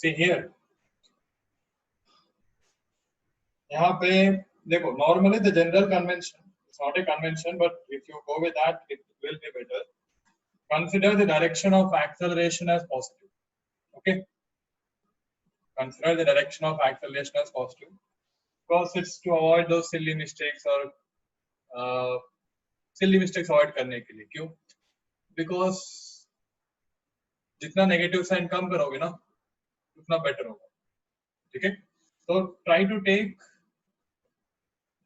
See here, यहाँ पे देखो, normally the general convention, it's not a convention, but if you go with that, it will be better. Consider the direction of acceleration as positive. Okay, consider the direction of acceleration as positive, because it's to avoid those silly mistakes or silly mistakes avoid करने के लिए. क्यों? Because जितना negative sign कम करोगे ना, उतना better होगा. ठीक है? So try to take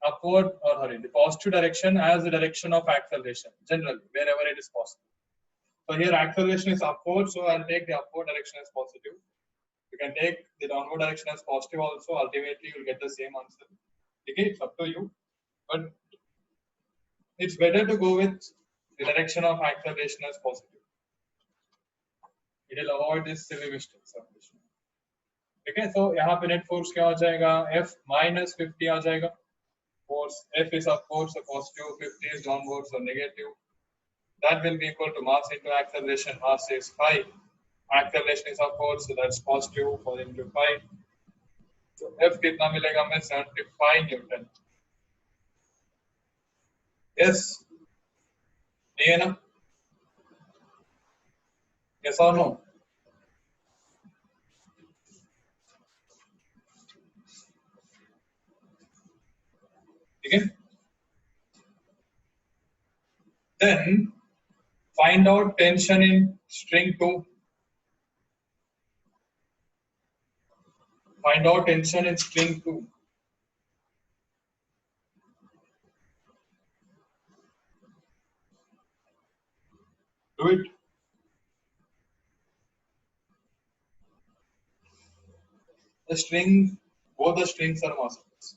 upward or the positive direction as the direction of acceleration generally wherever it is possible. So here acceleration is upward, so I'll take the upward direction as positive. You can take the downward direction as positive also. Ultimately, you'll get the same answer. Okay, it's up to you, but it's better to go with the direction of acceleration as positive. It will avoid this silly mistakes. Okay, so यहाँ पे net force क्या हो जाएगा? F minus 50 आ जाएगा. Force F is upwards, so positive, 50 is downwards, so negative. That will be equal to mass into acceleration. Mass is 5. Acceleration is upwards, so that's positive 4 into 5. So F कितना मिलेगा हमें? 75 Newton. Yes. नहीं है ना? Yes or no? ठीक है? Then find out tension in string 2. Find out tension in string 2. Do it. The string, both the strings are massless.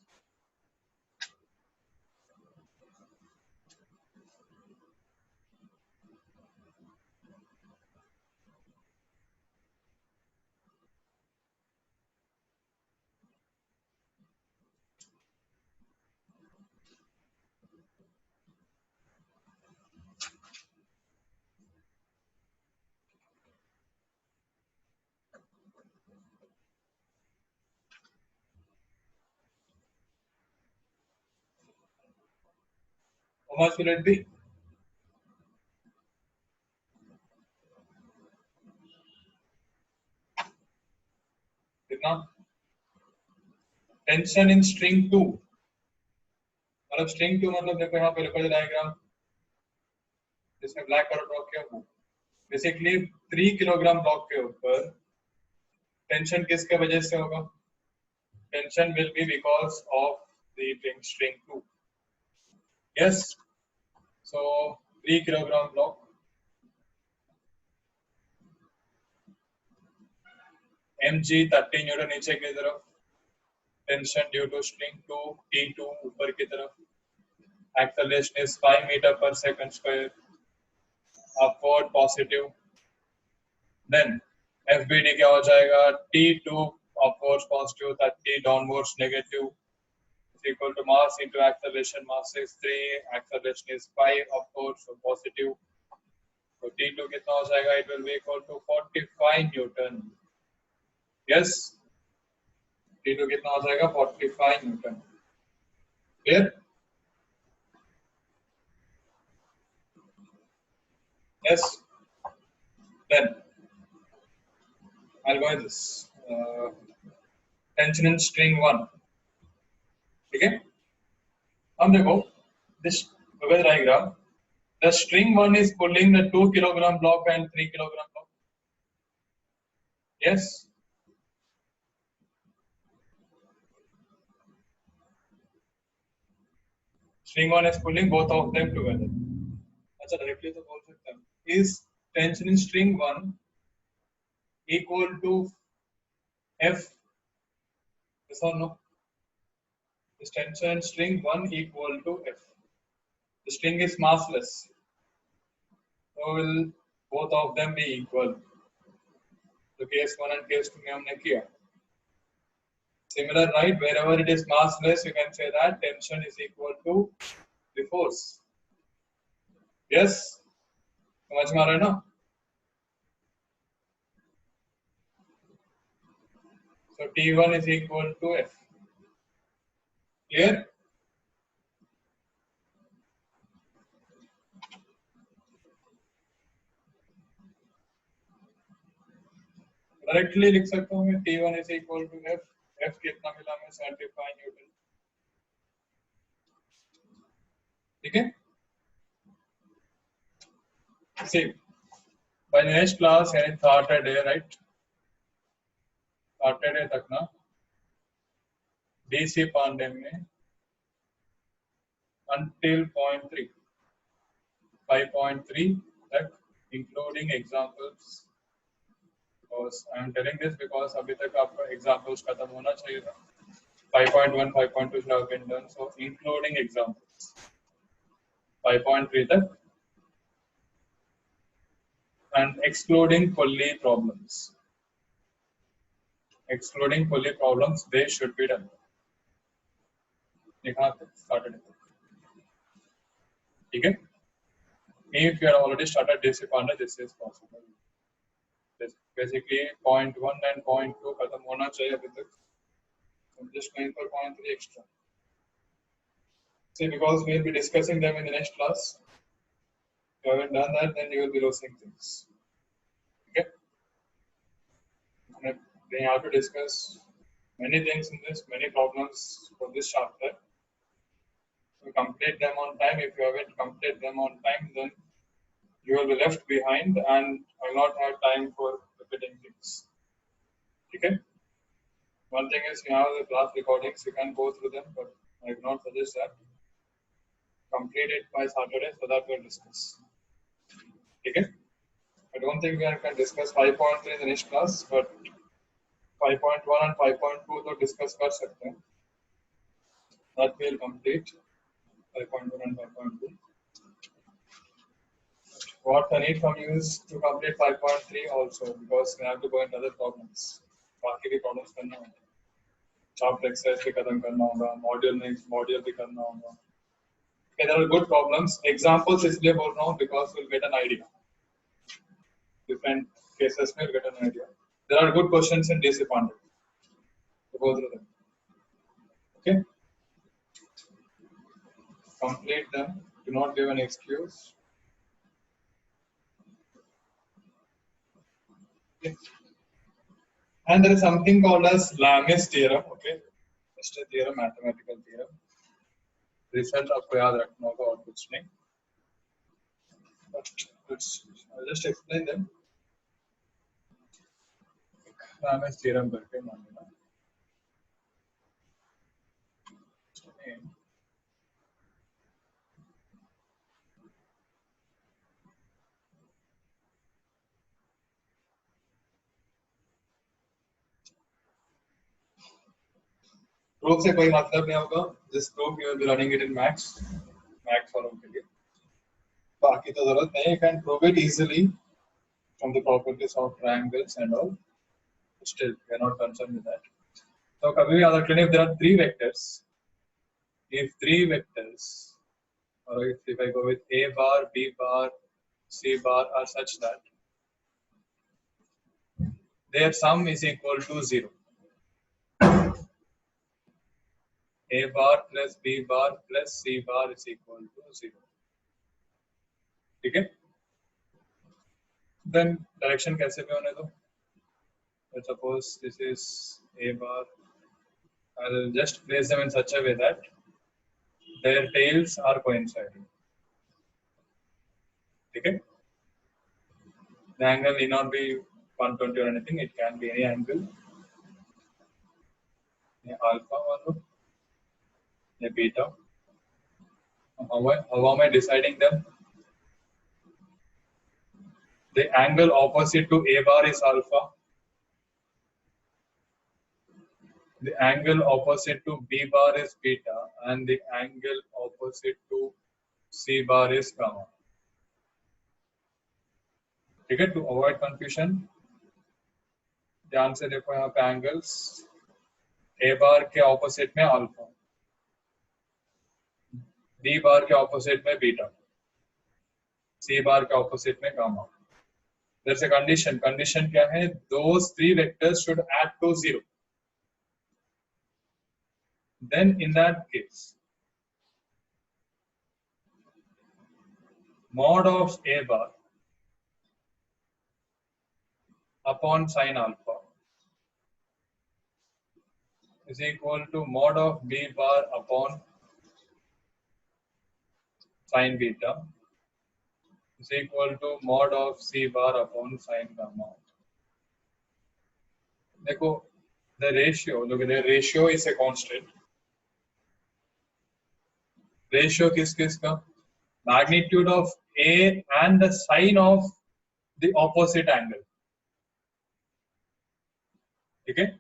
How much will it be? कितना? Tension in string 2. मतलब string 2 मतलब देखो यहाँ पे लिखा है डायग्राम, जिसमें ब्लैक कलर ड्रॉ किया हुआ. बेसिकली 3 किलोग्राम ब्लॉक के ऊपर टेंशन किसके वजह से होगा? Tension will be because of the string 2. Yes. So 3 kilogram block. mg 30 Newton नीचे की तरफ. Tension due to string 2 T2 ऊपर की तरफ. Acceleration is 5 meter per second square. Upward positive. Then FBD क्या हो जाएगा? T2 upwards positive, 30 downwards negative. Is equal to mass into acceleration. Mass is 3, acceleration is 5 upwards, so positive. So T2 कितना हो जाएगा? It will be equal to 45 Newton. Yes. T2 कितना हो जाएगा? 45 Newton. Clear? Yes. Then I'll go with this. Tension in string 1. Okay. हम देखो this figure diagram. The string 1 is pulling the 2 kilogram block and 3 kilogram block. Yes. String 1 is pulling both of them together. अच्छा directly तो बोल सकते हैं. Is tension in string 1 equal to F? Yes or no? Is tension in string 1 equal to F? The string is massless, so will both of them be equal? So case 1 and case 2 में हमने किया. Similar, right? Wherever it is massless, you can say that tension is equal to the force. Yes? समझ में आ रहा है ना? So T1 is equal to F. Clear? Directly लिख सकता हूँ मैं T1 is equal to F. F कितना मिला हमें 75 न्यूटन. ठीक है? See, by the next class यानी Saturday, right? Saturday तक ना DC पांडे में until 0.3, 5.3 तक including examples. Because I am telling this because अभी तक आपका examples खत्म होना चाहिए था. 5.1, 5.2 should have been done. So including examples. 5.3 तक and excluding Polly problems. Excluding Polly problems, they should be done. यहाँ तक started. ठीक है? If you have already started DC Panda, this is possible. Basically, 0.1 and 0.2 खत्म होना चाहिए अभी तक. I'm just going for 0.3 extra. See, because we will be discussing them in the next class. If you haven't done that, then you will be losing things. Okay? We have to discuss many things in this, many problems for this chapter. To complete them on time. If you haven't completed them on time, then you will be left behind and will not have time for repeating things. Okay? One thing is you have the class recordings, you can go through them, but I would not suggest that. Complete it by Saturday so that we'll discuss. Okay? I don't think we can discuss 5.3 in the next class, but 5.1 and 5.2 to discuss कर सकते हैं. That will complete 5.1 and 5.2. What I need from you is to complete 5.3 also because we have to go into other problems. बाकी भी problems करना होगा. Chapter exercise भी खत्म करना होगा. Module भी करना होगा. Okay, there are good problems. Examples इसलिए बोल रहा हूँ because we'll get an idea. Different cases में we'll get an idea. There are good questions in DC Pandit. So go through them. Okay. Complete them. Do not give an excuse. Okay. And there is something called as Lamis theorem. Okay. Just a theorem, mathematical theorem. Result आपको याद रखना होगा और कुछ नहीं. But I'll just explain them. Lamis theorem करके मान लेना. प्रूफ से कोई मतलब नहीं होगा. This proof you will be running it in Max वालों के लिए. बाकी तो जरूरत नहीं. You can prove it easily from the properties of triangles and all. Still, we are not concerned with that. So कभी भी याद रखना, if there are three vectors, or if I go with A bar, B bar, C bar are such that their sum is equal to 0. A bar plus B bar plus C bar is equal to 0. ठीक है? Then direction कैसे भी होने दो. Let's suppose this is A bar. I'll just place them in such a way that their tails are coinciding. Okay? The angle need not be 120 or anything. It can be any angle. Alpha one, beta. How am I deciding them? The angle opposite to A bar is alpha. The angle opposite to B bar is beta, and the angle opposite to C bar is gamma. ठीक है? To avoid confusion, ध्यान से देखो यहाँ पे angles. A bar के opposite में alpha, B bar के opposite में beta, C bar के opposite में gamma. There's a condition. Condition क्या है? Those three vectors should add to 0. then in that case, mod of A bar upon sine alpha is equal to mod of B bar upon sine beta is equal to mod of C bar upon sine gamma. देखो, the ratio, look at the ratio is a constant. Ratio किसका? Magnitude of A and the sine of the opposite angle. Okay?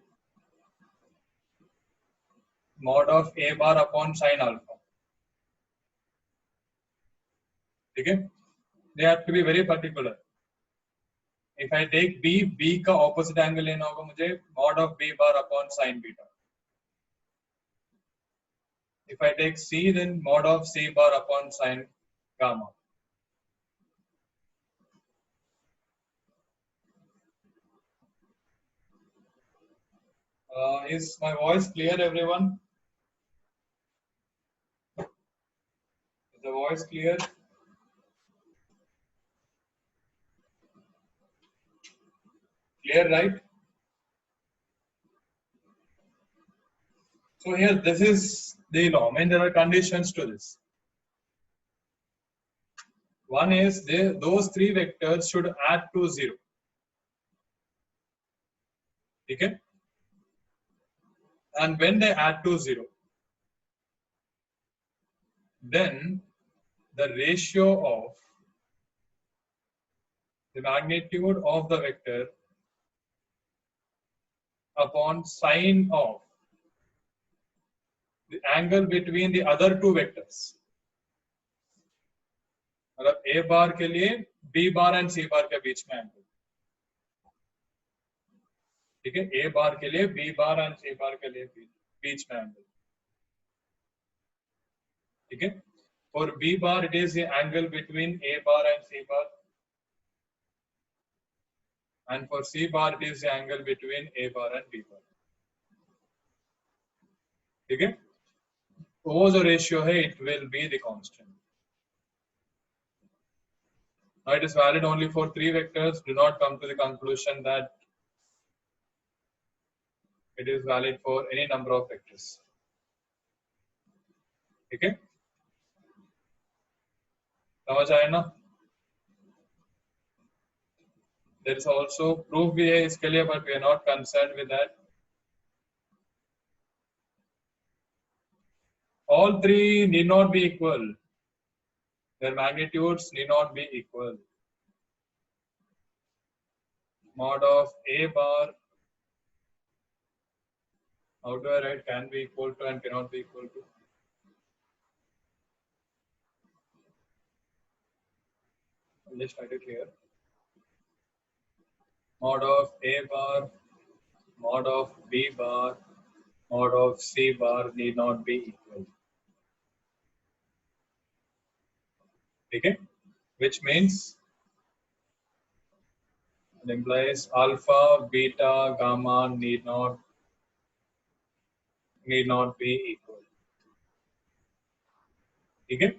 Mod of A bar upon sine alpha. Okay? They have to be very particular. If I take B का opposite angle लेना होगा मुझे mod of B bar upon sine beta. If I take C, then mod of C bar upon sine gamma. Is my voice clear, everyone? Is the voice clear? Clear, right? So here, this is the law. I mean, there are conditions to this. One is those three vectors should add to 0. Okay? And when they add to 0, then the ratio of the magnitude of the vector upon sine of the angle between the other two vectors. मतलब A bar के लिए B bar and C bar के बीच में angle. ठीक है? A bar के लिए B bar and C bar के लिए बीच में angle. ठीक है? For B bar, it is the angle between A bar and C bar. And for C bar, it is the angle between A bar and B bar. ठीक है? वो जो ratio है, it will be the constant. Now it is valid only for three vectors. Do not come to the conclusion that it is valid for any number of vectors. Okay? समझ आया ना? There is also proof भी है इसके लिए, but we are not concerned with that. All three need not be equal. Their magnitudes need not be equal. Mod of A bar, how do I write can be equal to and cannot be equal to? I'll just write it here. Mod of A bar, mod of B bar, mod of C bar need not be equal. Okay? Which means it implies alpha, beta, gamma need not be equal. Okay?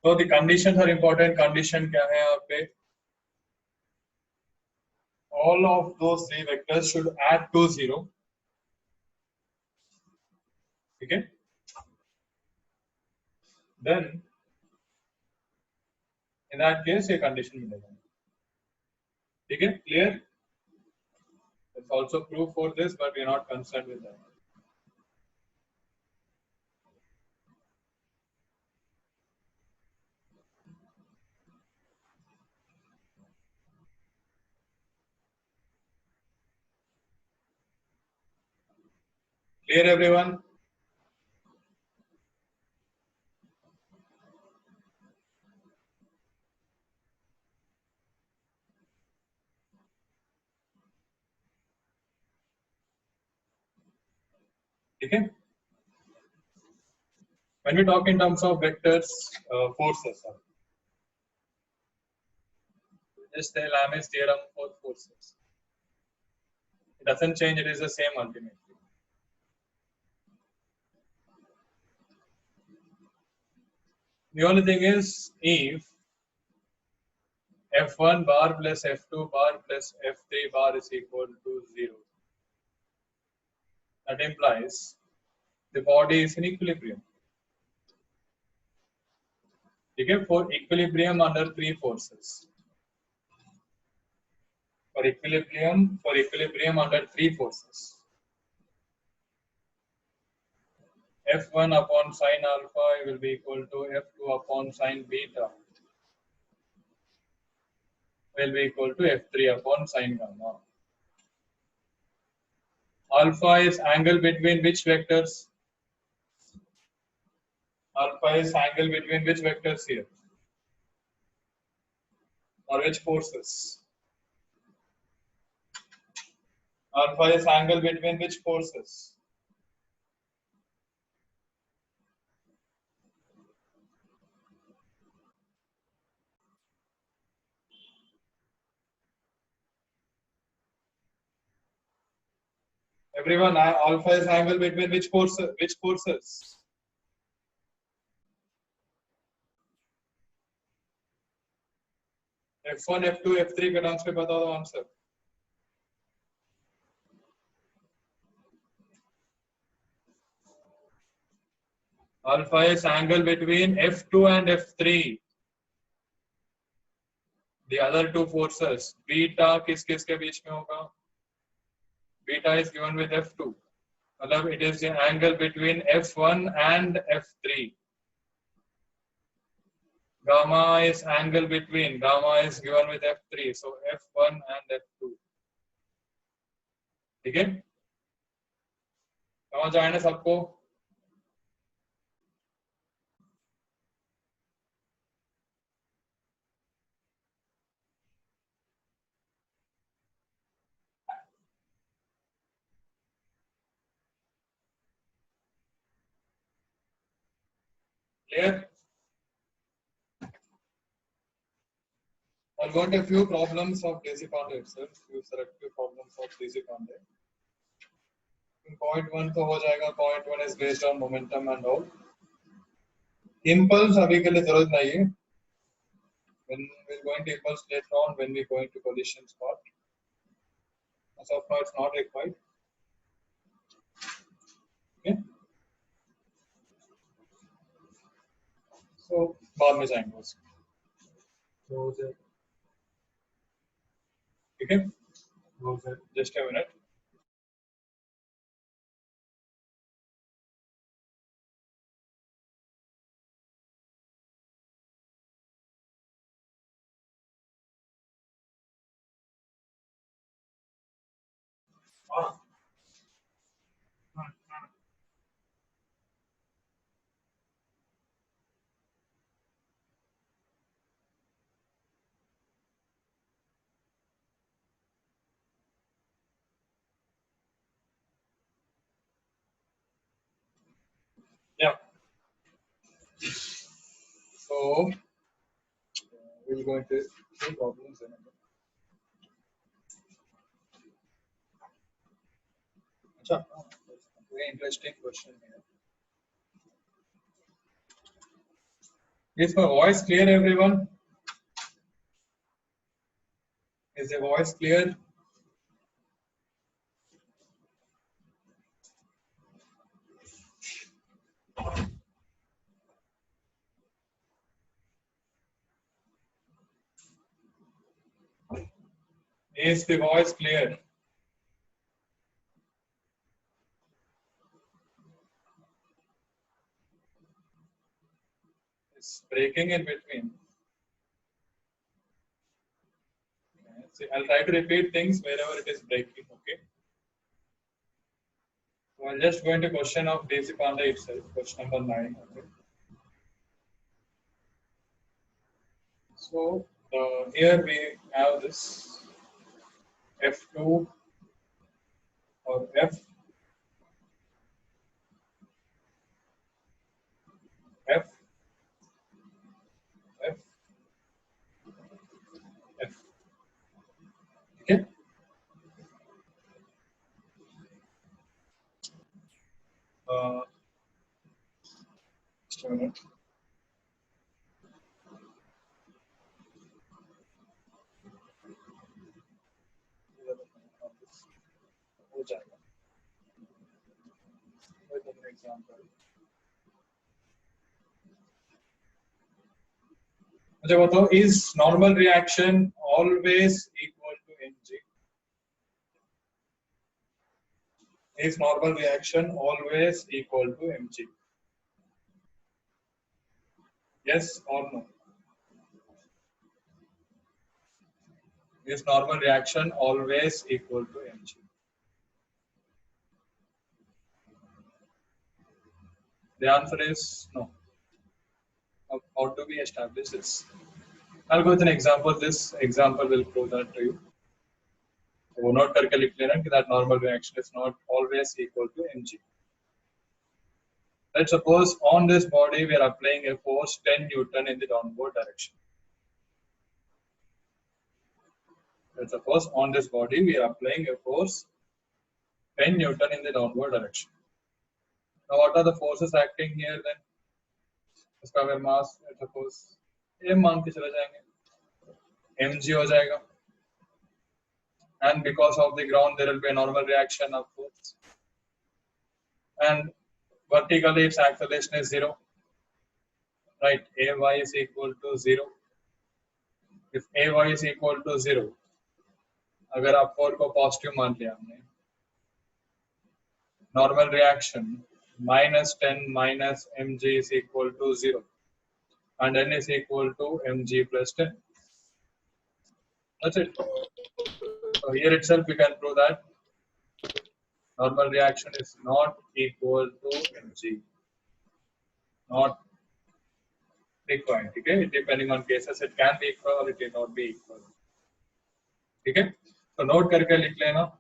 So the conditions are important. Condition क्या है यहाँ पे? All of those three vectors should add to 0. Okay? Then in that case, a condition मिलेगा. Okay? Clear? There's also proof for this, but we are not concerned with that. Clear, everyone? Okay? When we talk in terms of vectors, forces, just the Lam's theorem for forces. It doesn't change, it is the same ultimately. The only thing is if F1 bar plus F2 bar plus F3 bar is equal to 0. That implies the body is in equilibrium. Okay, for equilibrium under three forces. For equilibrium under three forces. F1 upon sine alpha will be equal to F2 upon sine beta will be equal to F3 upon sine gamma. Alpha is angle between which vectors? Alpha is angle between which vectors here? Or which forces? Alpha is angle between which forces? Everyone, alpha is angle between which forces? Which forces? F1, F2, F3 का dance पे बताओ दो answer. Alpha is angle between F2 and F3. The other two forces. Beta किस किस के बीच में होगा? Beta is given with F2. मतलब it is the angle between F1 and F3. Gamma is angle between. Gamma is given with F3. So F1 and F2. ठीक है? समझ आए ना सबको? Clear? I'll go into a few problems of Deshpande itself. Few selective problems of Deshpande. Point one तो हो जाएगा. Point one is based on momentum and all. Impulse अभी के लिए जरूरत नहीं है. When we're going to impulse later on, when we go into collision spot. As of now, it's not required. Okay. So बाद में जाएंगे उसको. ठीक है. Just a minute. Yeah. So we'll go into two problems in a minute. Achha, very interesting question here. Is my voice clear, everyone? Is the voice clear? Is the voice clear? It's breaking in between. Okay. See, I'll try to repeat things wherever it is breaking. Okay. So I'll just go into question of Deshpande itself. Question number 9. Okay. So here we have this F2 or F F F F. Okay. हो जाएगा. With an example. मुझे बताओ, is normal reaction always equal to mg? Is normal reaction always equal to mg? Yes or no? Is normal reaction always equal to mg? The answer is no. How do we establish this? I'll go with an example. This example will prove that to you. वो note करके लिख लेना कि that normal reaction is not always equal to mg. Let's suppose on this body we are applying a force 10 Newton in the downward direction. Let's suppose on this body we are applying a force 10 Newton in the downward direction. Now what are the forces acting here then? इसका अगर mass let's suppose m मान के चले जाएंगे, mg हो जाएगा. And because of the ground there will be a normal reaction of force. And vertically its acceleration is 0. Right, ay is equal to 0. If ay is equal to 0, अगर आप 4 को positive मान लिया हमने, normal reaction minus 10 minus mg is equal to 0 and n is equal to mg plus 10. That's it. So here itself we can prove that normal reaction is not equal to mg. Not required. Okay? Depending on cases, it can be equal or it may not be equal. Okay? So note करके लिख लेना.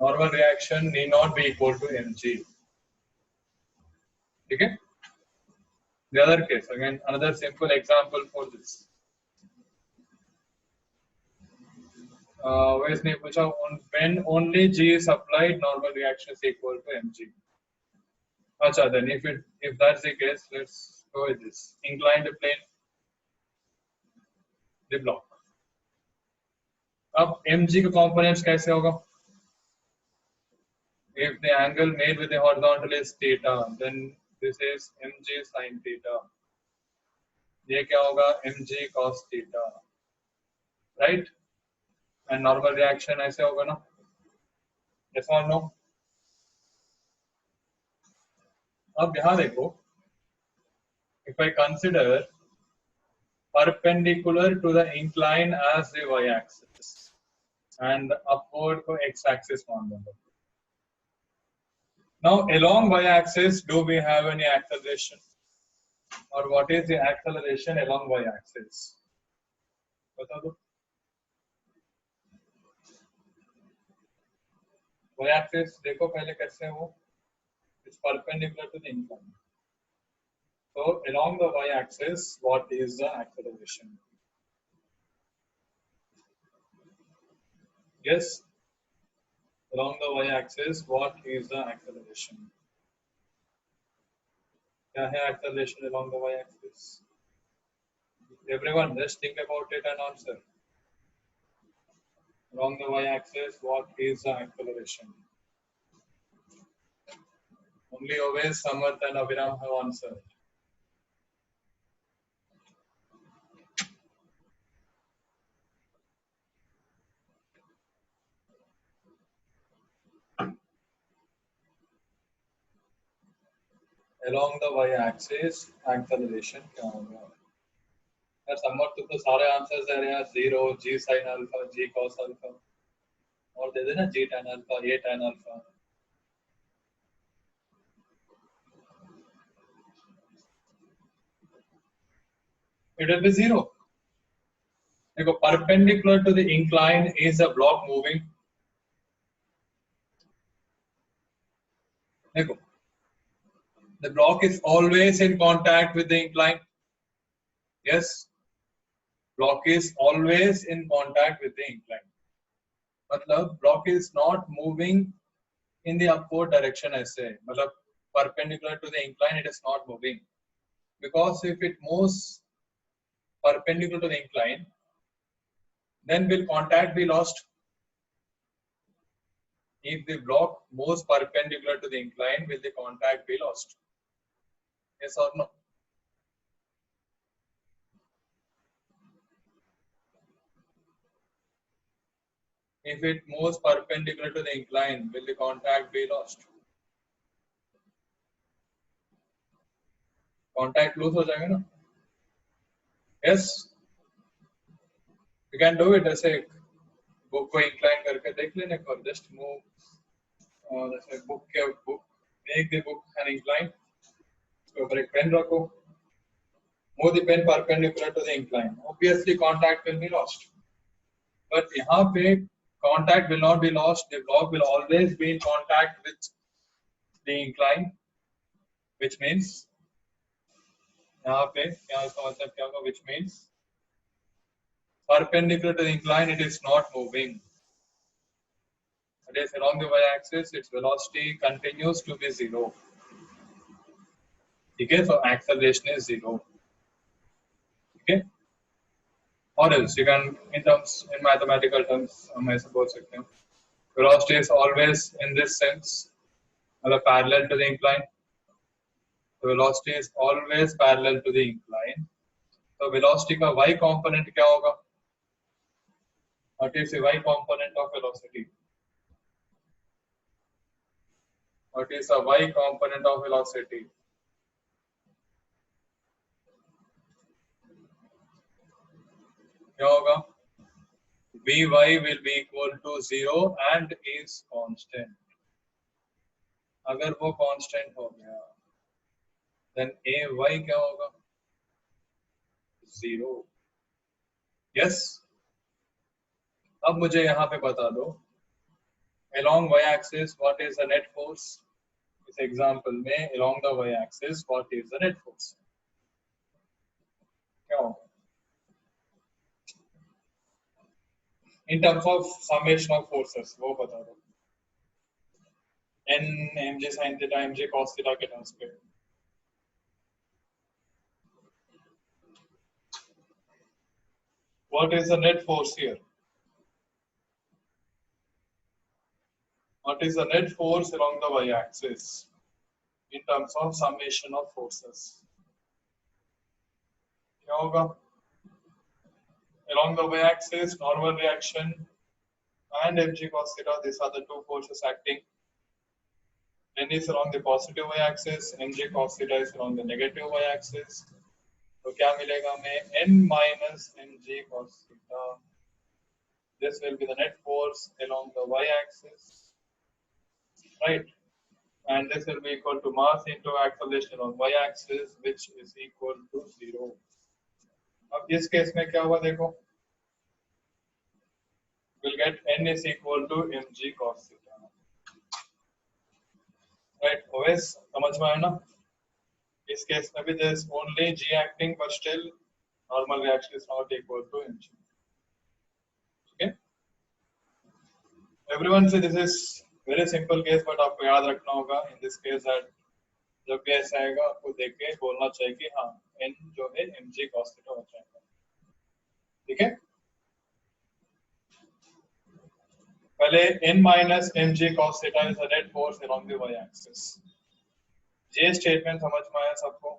Normal reaction need not be equal to mg. Okay? The other case, again, another simple example for this. Where's me पूछा, when only G is applied, normal reaction is equal to mg. अच्छा, then if that's the case, let's go with this. Inclined plane, the block. अब mg के components कैसे होगा? If the angle made with the horizontal is theta, then this is mg sin theta. ये क्या होगा? mg cos theta, right? And normal reaction ऐसे होगा ना? Yes or no? अब यहाँ देखो, if I consider perpendicular to the incline as the y-axis and upward को x-axis मान लो. Now along y-axis, do we have any acceleration? Or what is the acceleration along y-axis? बता दो. Y-axis देखो पहले कैसे है वो? It's perpendicular to the incline. So along the y-axis, what is the acceleration? Yes. Along the y-axis, what is the acceleration? क्या है acceleration along the y-axis? Everyone, just think about it and answer. Along the y-axis, what is the acceleration? Only always Samarth and Abhiram have answered. Along the y-axis, acceleration क्या होगा? यार Samarth तो सारे answers दे रहे हैं. 0, g sin alpha, g cos alpha, और दे देना g tan alpha, a tan alpha. It will be 0. देखो, perpendicular to the incline is a block moving. देखो, the block is always in contact with the incline. Yes, block is always in contact with the incline. मतलब block is not moving in the upward direction ऐसे. मतलब perpendicular to the incline, it is not moving. Because if it moves perpendicular to the incline, then will contact be lost? If the block moves perpendicular to the incline, will the contact be lost? Yes or no? If it moves perpendicular to the incline, will the contact be lost? Contact lose हो जाएगा ना? Yes, you can do it. ऐसे book को incline करके देख लेने को, just move. जैसे book make the book an incline. उसके ऊपर एक pen रखो. Move the pen perpendicular to the incline. Obviously, contact will be lost. But यहाँ पे contact will not be lost. The block will always be in contact with the incline, which means यहाँ पे क्या इसका मतलब क्या होगा? Which means perpendicular to the incline, it is not moving. It is along the y-axis. Its velocity continues to be zero. Okay, so acceleration is zero. Okay. Or else you can, in mathematical terms, I suppose velocity is always in this sense, parallel to the incline. The velocity is always parallel to the incline. So velocity का y component क्या होगा? What is the y component of velocity? What is the y component of velocity? क्या होगा? Vy will be equal to 0 and is constant. अगर वो constant हो गया, then Ay क्या होगा? 0. Yes. अब मुझे यहाँ पे बता दो, along y-axis what is the net force? इस example में along the y-axis what is the net force? क्या होगा? In terms of summation of forces, वो बता दो. N mg sin theta mg cos theta के terms पे. What is the net force here? What is the net force along the y-axis in terms of summation of forces? क्या होगा? Along the y-axis, normal reaction and mg cos theta, these are the two forces acting. N is along the positive y-axis, mg cos theta is along the negative y-axis. तो क्या मिलेगा हमें? N minus mg cos theta. This will be the net force along the y-axis, right? And this will be equal to mass into acceleration on y-axis, which is equal to 0. अब इस case में क्या हुआ देखो? We'll get N is equal to mg cos theta. Right? OS समझ में आया ना? इस केस में भी there is only G acting, but still normal reaction is not equal to mg. Okay? Everyone say this is very simple case, but आपको याद रखना होगा in this case that जब भी ऐसा आएगा आपको देख के बोलना चाहिए कि हाँ n जो है mg cos theta हो जाएगा. ठीक है? पहले n minus mg cos theta is the net force along the y-axis. ये स्टेटमेंट समझ में आया सबको?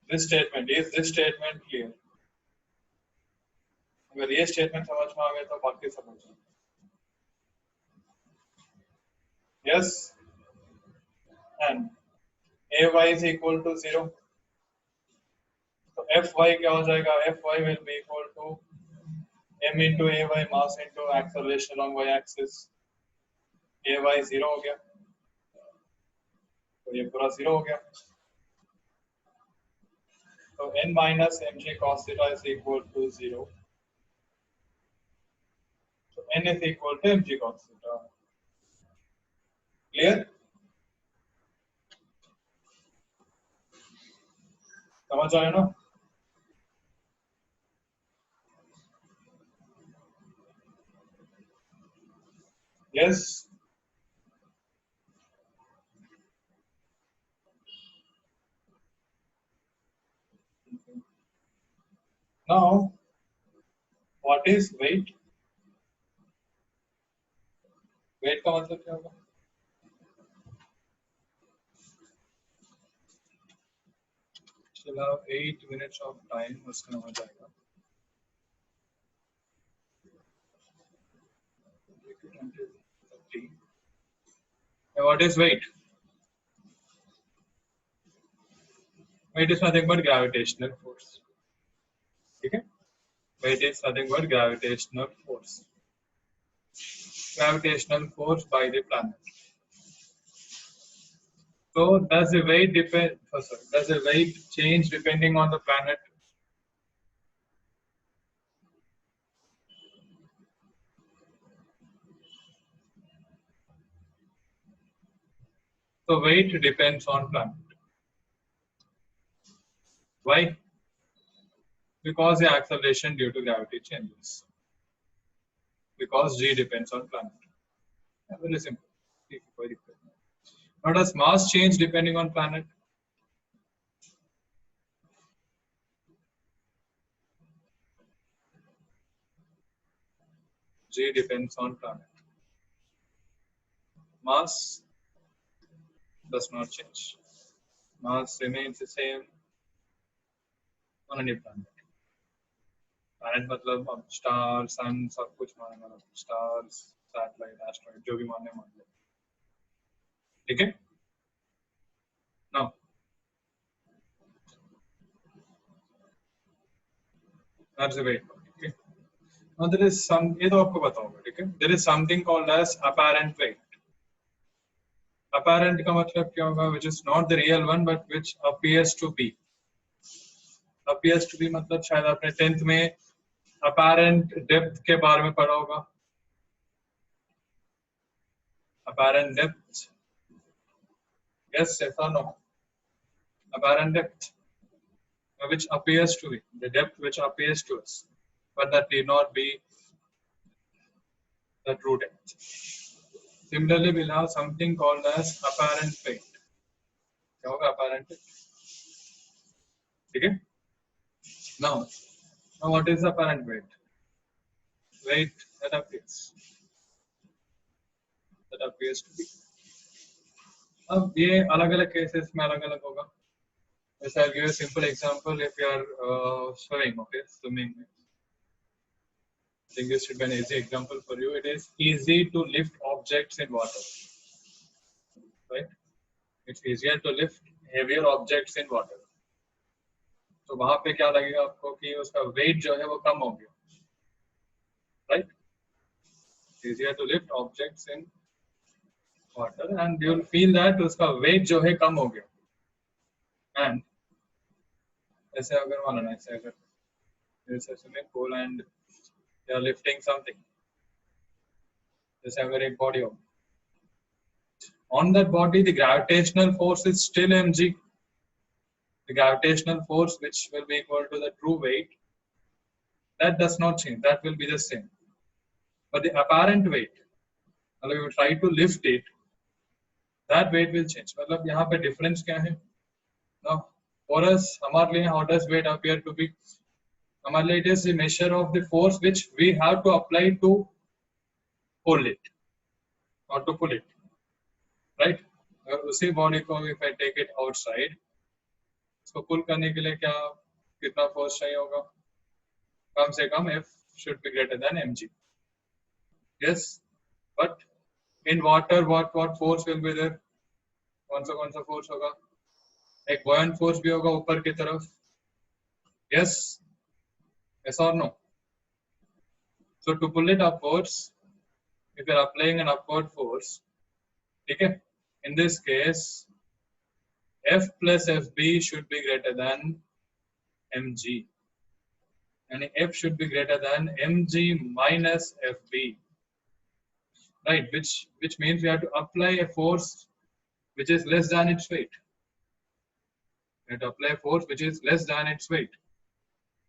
This statement is this statement clear? अगर ये स्टेटमेंट समझ में आ गया तो बाकी समझ में. Yes. And Ay is equal to 0. So Fy क्या हो जाएगा? Fy will be equal to m into Ay mass into acceleration along y-axis. Ay 0 हो गया, तो ये पूरा 0 हो गया. So n minus mg cos theta is equal to 0. So n is equal to mg cos theta. Clear? समझ आया ना? Yes. Now, what is weight? Weight का मतलब क्या होगा? चलो 8 minutes of time उसका हो जाएगा. What is weight? Weight is nothing but gravitational force. Okay? Weight is nothing but gravitational force. Gravitational force by the planet. So does the weight depend? Oh, sorry. Does the weight change depending on the planet? So weight depends on planet. Why? Because the acceleration due to gravity changes. Because g depends on planet. Yeah, very simple. Very quick. Now does mass change depending on planet? G depends on planet. Mass does not change. Mass remains the same on any planet. Planet मतलब अब star सन सब कुछ मानना मतलब stars satellite asteroid जो भी मानने मान लो. ठीक है? Now that's the weight. Okay. Now there is some ये तो आपको पता होगा. ठीक है? There is something called as apparent weight. Apparent का मतलब क्या होगा? Which is not the real one but which appears to be. Appears to be मतलब शायद आपने 10th में apparent depth के बारे में पढ़ा होगा. Apparent depth. Yes, yes or no? Apparent depth, which appears to be the depth which appears to us, but that need not be the true depth. Similarly, we'll have something called as apparent weight. क्या होगा apparent weight? ठीक है? Now what is apparent weight? Weight that appears to be. अब ये अलग-अलग cases में अलग-अलग होगा. Just I'll give you a simple example. If you are swimming, okay, swimming. I think this should be an easy example for you. It is easy to lift objects in water, right? It's easier to lift heavier objects in water. तो वहां पे क्या लगेगा आपको कि उसका weight जो है वो कम हो गया, right? It's easier to lift objects in water, and you will feel that उसका weight जो है कम हो गया. And ऐसे अगर मान लो ऐसे अगर जैसे swimming pool and you are lifting something, जैसे अगर एक body हो, on that body the gravitational force is still mg. The gravitational force which will be equal to the true weight, that does not change, that will be the same. But the apparent weight, if you try to lift it, that weight will change. मतलब यहाँ पे difference क्या है? Now for us, हमारे लिए how does weight appear to be? हमारे लिए it is the measure of the force which we have to apply to pull it or to pull it, right? उसी body को if I take it outside, इसको pull करने के लिए क्या कितना force चाहिए होगा? कम से कम F should be greater than mg. Yes, but in water what force will be there? कौन सा force होगा? एक buoyant force भी होगा ऊपर की तरफ. Yes, yes or no? So to pull it upwards, if you are applying an upward force, okay, in this case, F plus Fb should be greater than mg, and F should be greater than mg minus Fb, right? Which means we have to apply a force which is less than its weight. We have to apply a force which is less than its weight.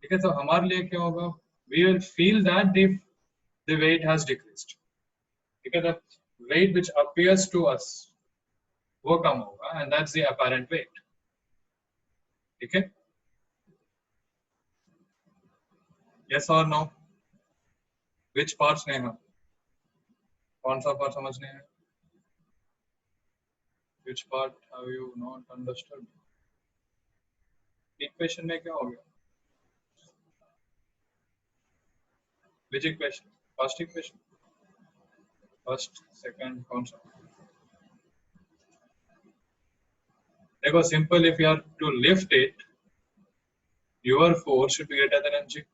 Okay, so हमारे लिए क्या होगा? We will feel that the weight has decreased. Because the weight which appears to us वो कम होगा, and that's the apparent weight. Okay? Yes or no? Which parts Neha? कौन सा part समझ नहीं है? Which part have you not understood? Equation में क्या हो गया? Which equation? First equation. First, second, कौन सा? देखो simple. If you are to lift it, your force should be greater than mg.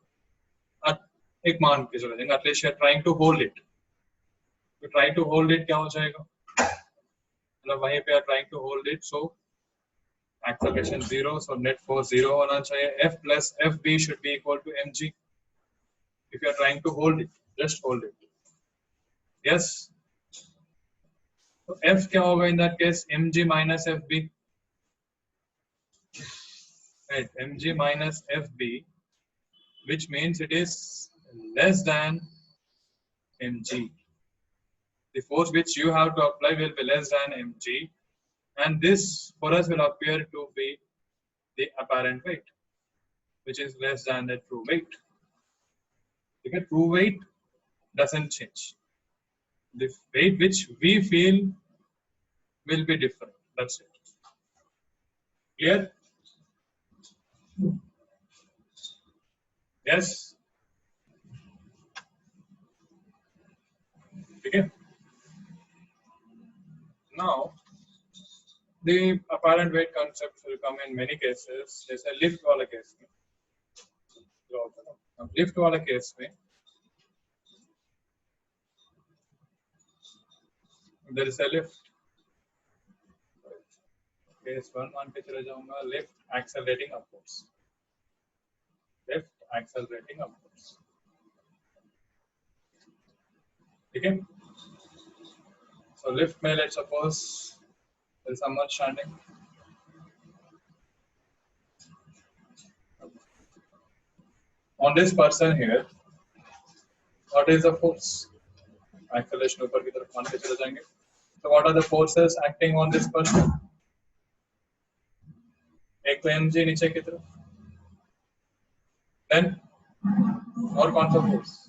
एक मान के चले जाएंगे. At least you are trying to hold it. To try to hold it क्या हो जाएगा? मतलब वहीं पे are trying to hold it, so acceleration 0, so net force 0 होना चाहिए. F plus Fb should be equal to mg. If you are trying to hold it, just hold it. Yes. So F क्या होगा in that case? mg minus Fb. Right, mg minus Fb, which means it is less than mg. The force which you have to apply will be less than mg, and this for us will appear to be the apparent weight, which is less than the true weight. Okay, true weight doesn't change. The weight which we feel will be different. That's it. Clear? Yes. Okay. Now, the apparent weight concept will come in many cases. There's a lift वाला case में. अब lift वाला case में there is a lift. Case 1 मान के चले जाऊंगा. Lift accelerating upwards. Lift accelerating upwards. Okay. So lift में let's suppose there is someone standing. On this person here, what is the force? Acceleration ऊपर की तरफ मान के चले जाएंगे. So what are the forces acting on this person? एक तो mg नीचे की तरफ. Then और कौन सा force?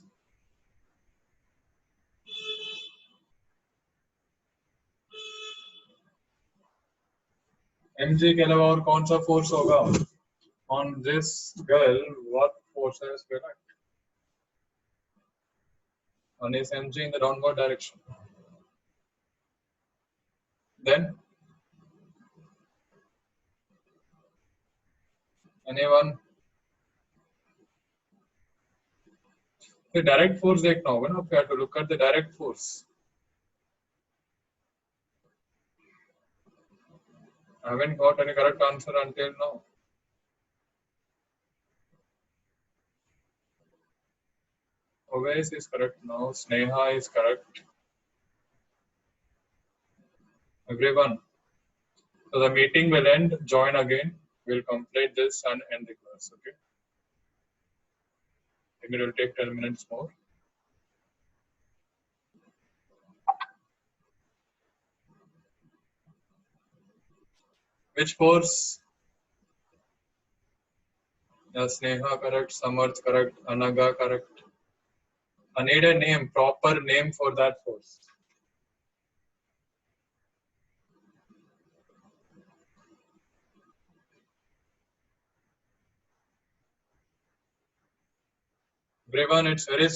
mg के अलावा और कौन सा force होगा? On this girl, what forces will act? On this mg in the downward direction. Then anyone? The direct force देखना होगा ना. We have to look at the direct force. I haven't got any correct answer until now. Oveis is correct now. Sneha is correct. Everyone. So the meeting will end. Join again. We'll complete this and end the class. Okay. Maybe it will take 10 minutes more. Which force? Yes, Sneha correct. Samarth correct. Anaga correct. I need a name, proper name for that force. Everyone, it's very